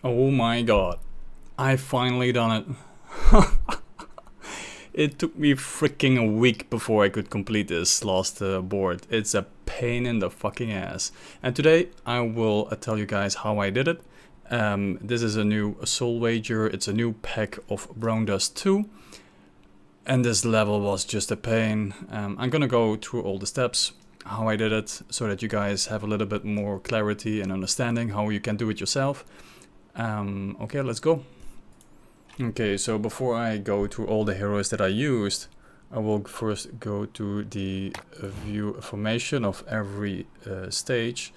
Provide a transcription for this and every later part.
Oh my god, I finally done it. It took me freaking a week before I could complete this last board. It's a pain in the fucking ass. And today I will tell you guys how I did it. This is a new soul wager. It's a new pack of Brown Dust 2. And this level was just a pain. I'm gonna go through all the steps, how I did it, so that you guys have a little bit more clarity and understanding how you can do it yourself. Okay, let's go. Okay, so before I go to all the heroes that I used, I will first go to the view formation of every stage.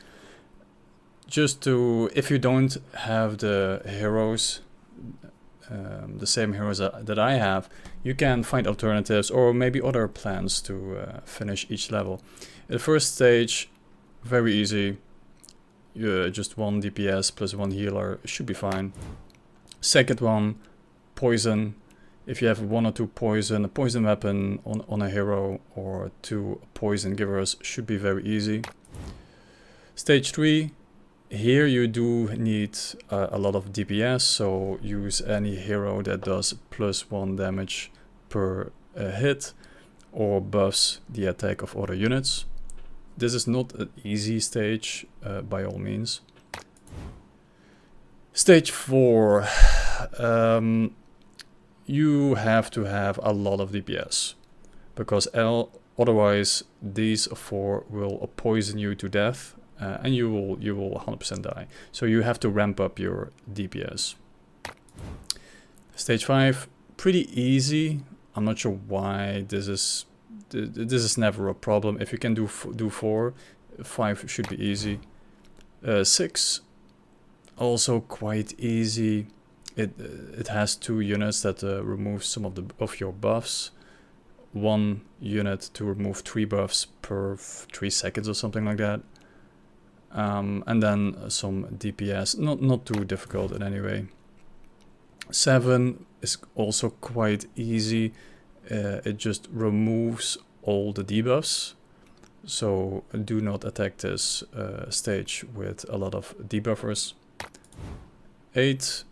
Just to, if you don't have the heroes, the same heroes that I have, you can find alternatives or maybe other plans to finish each level. The first stage, very easy. Just 1 DPS plus 1 healer should be fine. Second one, poison. If you have 1 or 2 poison, a poison weapon on a hero or 2 poison givers should be very easy. Stage 3, here you do need a lot of DPS, so use any hero that does +1 damage per hit or buffs the attack of other units. This is not an easy stage by all means. Stage 4. You have to have a lot of DPS, because otherwise these 4 will poison you to death, and you will 100% die. So you have to ramp up your DPS. Stage 5, pretty easy. I'm not sure why this is never a problem. If you can do 4, 5 should be easy. 6, also quite easy. It has 2 units that remove some of your buffs. 1 unit to remove 3 buffs per 3 seconds or something like that. And then some DPS, not too difficult in any way. 7 is also quite easy. It just removes all the debuffs. So do not attack this stage with a lot of debuffers. 8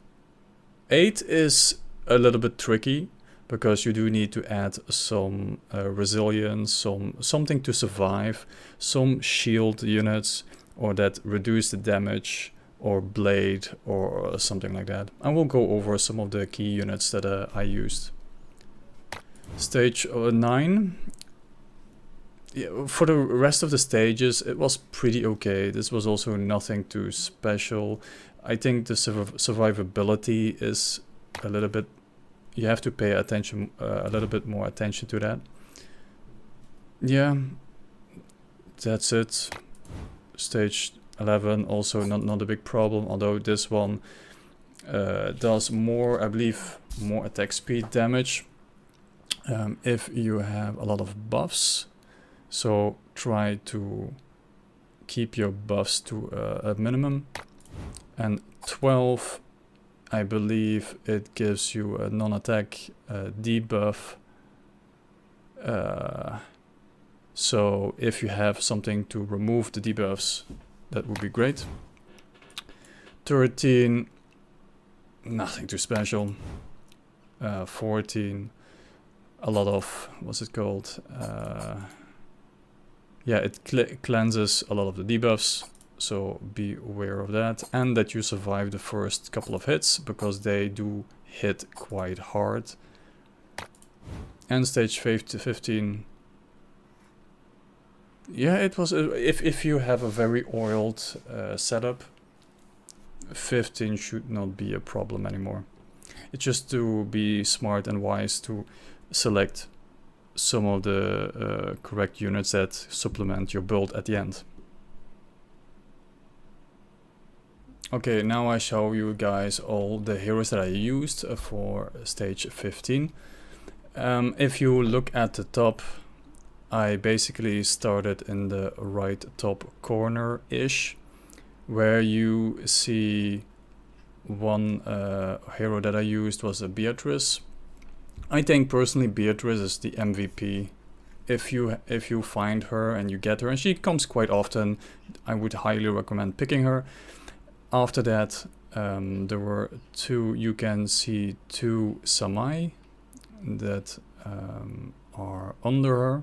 is a little bit tricky, because you do need to add some resilience, something to survive, some shield units, or that reduce the damage, or blade, or something like that. I will go over some of the key units that I used. Stage 9. Yeah, for the rest of the stages, it was pretty okay. This was also nothing too special. I think the survivability is a little bit, you have to pay attention, a little bit more attention to that. Yeah, that's it. Stage 11, also not a big problem, although this one does more, I believe, more attack speed damage if you have a lot of buffs. So try to keep your buffs to a minimum. And 12, I believe it gives you a non-attack debuff. So if you have something to remove the debuffs, that would be great. 13, nothing too special. 14, a lot of, what's it called? Yeah, it cleanses a lot of the debuffs. So be aware of that, and that you survive the first couple of hits, because they do hit quite hard. And stage 15, yeah, it was if you have a very oiled setup, 15 should not be a problem anymore. It's just to be smart and wise to select some of the correct units that supplement your build at the end. Okay, now I show you guys all the heroes that I used for stage 15. If you look at the top, I basically started in the right top corner-ish, where you see one hero that I used was a Beatrice. I think personally Beatrice is the MVP. If you find her and you get her, and she comes quite often, I would highly recommend picking her. After that, there were two, you can see two Samai that are under her,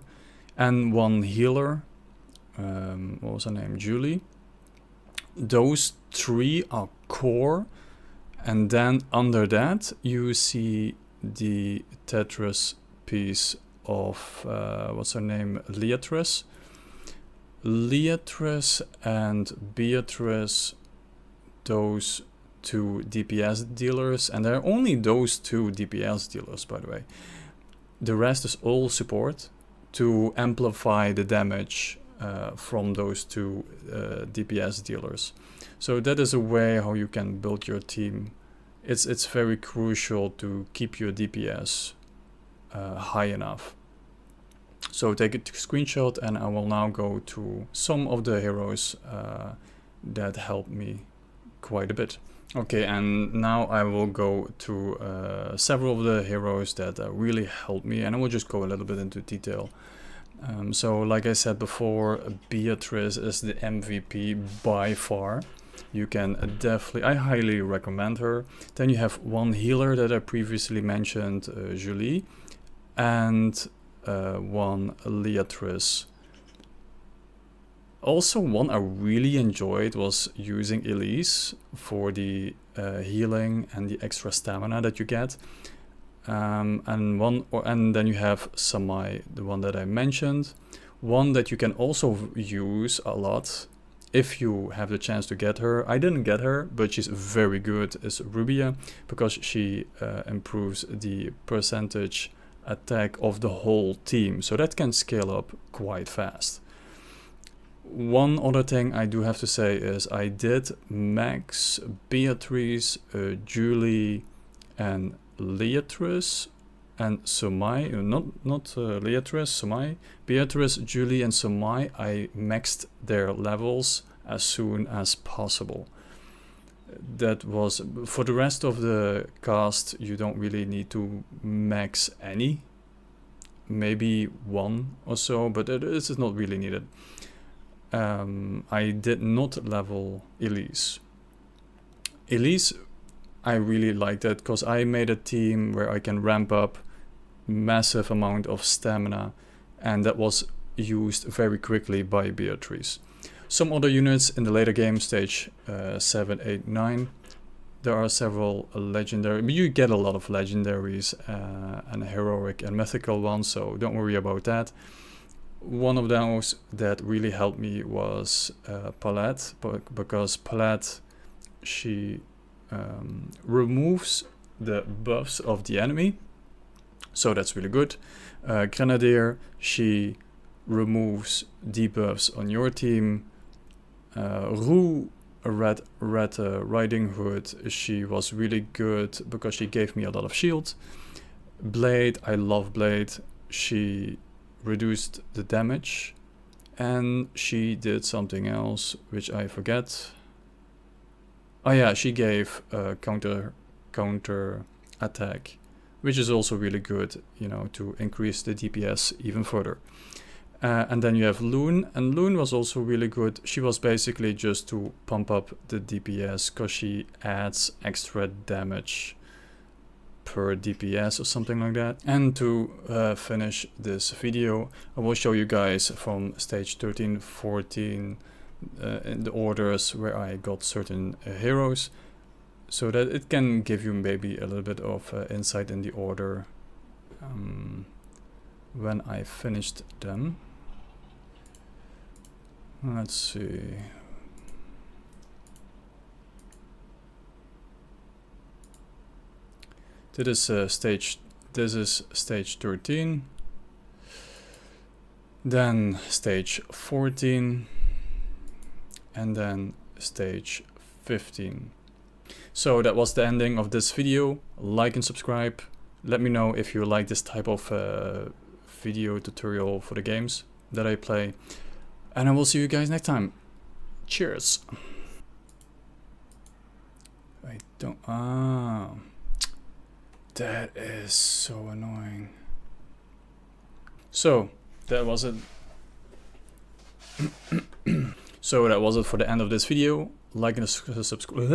and one healer, what was her name, Julie. Those three are core, and then under that you see the Tetris piece of, what's her name, Leatrice. Leatrice and Beatrice, those two DPS dealers, and there are only those two DPS dealers, by the way. The rest is all support to amplify the damage from those two DPS dealers. So that is a way how you can build your team. It's very crucial to keep your DPS high enough. So take a screenshot, and I will now go to some of the heroes that helped me quite a bit. Okay, and now I will go to several of the heroes that really helped me, and I will just go a little bit into detail. So like I said before, Beatrice is the MVP by far. You can definitely, I highly recommend her. Then you have one healer that I previously mentioned, Julie, and one Leatrice. Also, one I really enjoyed was using Elise for the healing and the extra stamina that you get. And then you have Samai, the one that I mentioned. One that you can also use a lot if you have the chance to get her. I didn't get her, but she's very good, is Rubia, because she improves the percentage attack of the whole team, so that can scale up quite fast. One other thing I do have to say is I did max Beatrice, Julie, and Leatrice and Samai. Not Leatrice, Samai. Beatrice, Julie, and Samai. I maxed their levels as soon as possible. That was, for the rest of the cast, you don't really need to max any. Maybe one or so, but it is not really needed. I did not level Elise. Elise, I really like that because I made a team where I can ramp up massive amount of stamina, and that was used very quickly by Beatrice. Some other units in the later game, stage 7, 8, 9, there are several legendary, you get a lot of legendaries and heroic and mythical ones, so don't worry about that. One of those that really helped me was Palette, because Palette, she removes the buffs of the enemy, so that's really good. Grenadier, she removes debuffs on your team. Rue, Red Riding Hood, she was really good because she gave me a lot of shield. Blade, I love Blade. She reduced the damage, and she did something else which I forget. Oh yeah, she gave counter attack, which is also really good, you know, to increase the DPS even further. And then you have Loon, and Loon was also really good. She was basically just to pump up the DPS because she adds extra damage per DPS or something like that. And to finish this video, I will show you guys from stage 13, 14 in the orders where I got certain heroes, so that it can give you maybe a little bit of insight in the order when I finished them. Let's see. This is stage 13. Then stage 14. And then stage 15. So that was the ending of this video. Like and subscribe. Let me know if you like this type of video tutorial for the games that I play. And I will see you guys next time. Cheers. I don't... that is so annoying. So, that was it. So that was it for the end of this video. Like and subscribe.